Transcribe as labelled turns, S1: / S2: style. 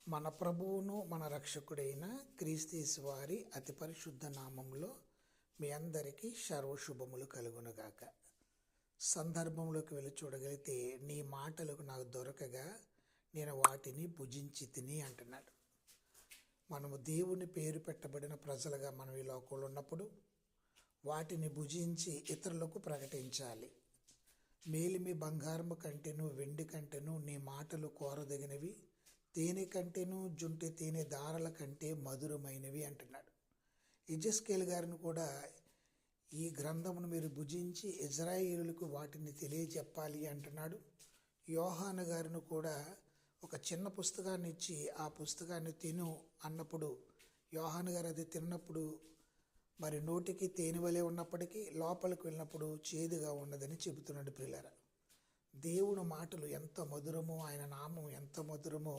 S1: మన ప్రభువును మన రక్షకుడైన క్రీస్తు వారి అతి పరిశుద్ధ నామంలో మీ అందరికీ సర్వశుభములు కలుగునుగాక. సందర్భంలోకి వెళ్ళి చూడగలిగితే, నీ మాటలకు నాకు దొరకగా నేను వాటిని భుజించి తిని అంటున్నాడు. మనము దేవుని పేరు పెట్టబడిన ప్రజలుగా మనం ఈ లోకంలో ఉన్నప్పుడు వాటిని భుజించి ఇతరులకు ప్రకటించాలి. మేలిమి బంగారము కంటేను వెండి కంటేను నీ మాటలు కోరదగినవి, తేనె కంటేను జుంటి తేనె దారల కంటే మధురమైనవి అంటున్నాడు. యెహెజ్కేలు గారిని కూడా ఈ గ్రంథమును మీరు భుజించి ఇజ్రాయేలులకు వాటిని తెలియజెప్పాలి అంటున్నాడు. యోహాను గారిని కూడా ఒక చిన్న పుస్తకాన్ని ఇచ్చి ఆ పుస్తకాన్ని తిను అన్నప్పుడు యోహాను గారు అది తిన్నప్పుడు మరి నోటికి తేనె వలె ఉన్నప్పటికీ లోపలికి వెళ్ళినప్పుడు చేదుగా ఉన్నదని చెబుతున్నాడు. ప్రియులారా, దేవుని మాటలు ఎంత మధురమో, ఆయన నామం ఎంత మధురమో